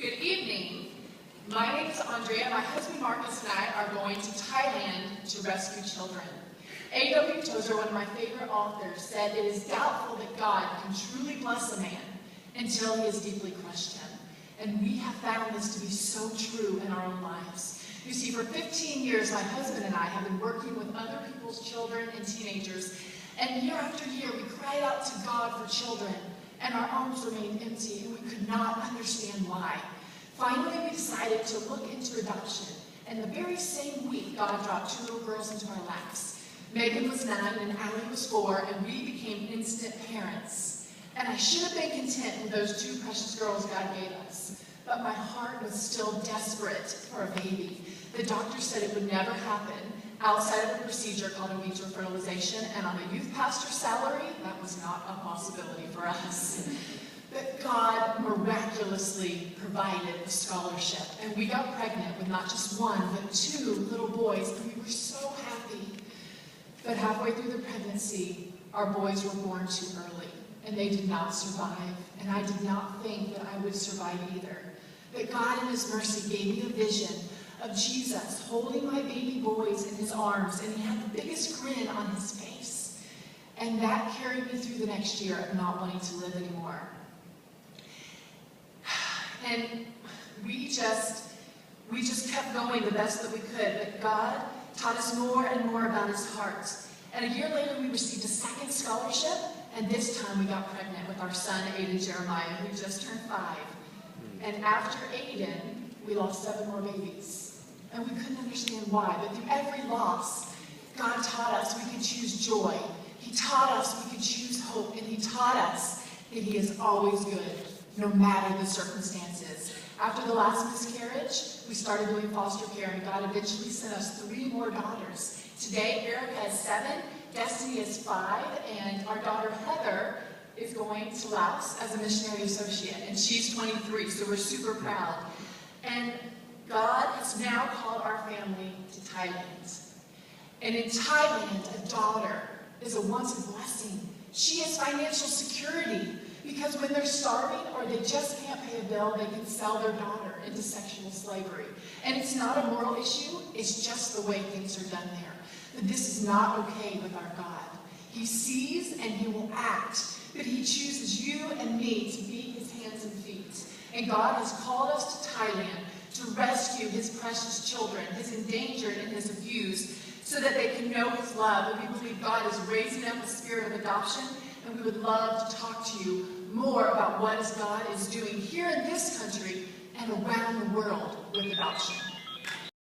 Good evening. My name is Andrea. My husband Marcus and I are going to Thailand to rescue children. A.W. Tozer, one of my favorite authors, said it is doubtful that God can truly bless a man until he has deeply crushed him. And we have found this to be so true in our own lives. You see, for 15 years, my husband and I have been working with other people's children and teenagers, and year after year, we cried out to God for children, and our arms remained empty, and we could not understand why. Finally, we decided to look into adoption, and the very same week, God dropped 2 little girls into our laps. Megan was 9 and Allie was 4, and we became instant parents. And I should have been content with those 2 precious girls God gave us, but my heart was still desperate for a baby. The doctor said it would never happen outside of a procedure called in vitro fertilization, and on a youth pastor's salary, that was not a possibility for us. But God miraculously provided a scholarship, and we got pregnant with not just 1, but 2 little boys, and we were so happy. But halfway through the pregnancy, our boys were born too early, and they did not survive, and I did not think that I would survive either. But God in His mercy gave me a vision of Jesus holding my baby boys in His arms, and He had the biggest grin on His face. And that carried me through the next year of not wanting to live anymore. And we just kept going the best that we could, but God taught us more and more about His heart. And a year later, we received a second scholarship, and this time we got pregnant with our son, Aiden Jeremiah, who just turned 5. And after Aiden, we lost 7 more babies. And we couldn't understand why, but through every loss, God taught us we could choose joy. He taught us we could choose hope, and He taught us that He is always good, no matter the circumstances. After the last miscarriage, we started doing foster care, and God eventually sent us 3 more daughters. Today, Erica has 7, Destiny is 5, and our daughter Heather is going to Laos as a missionary associate, and she's 23, so we're super proud. And God has now called our family to Thailand. And in Thailand, a daughter is a wanted blessing. She is financial security, because when they're starving or they just can't pay a bill, they can sell their daughter into sexual slavery. And it's not a moral issue, it's just the way things are done there. But this is not okay with our God. He sees and He will act, but He chooses you and me to be His hands and feet. And God has called us to Thailand to rescue His precious children, His endangered and His abused, so that they can know His love. And we believe God is raising up a spirit of adoption, and we would love to talk to you more about what God is doing here in this country and around the world with adoption.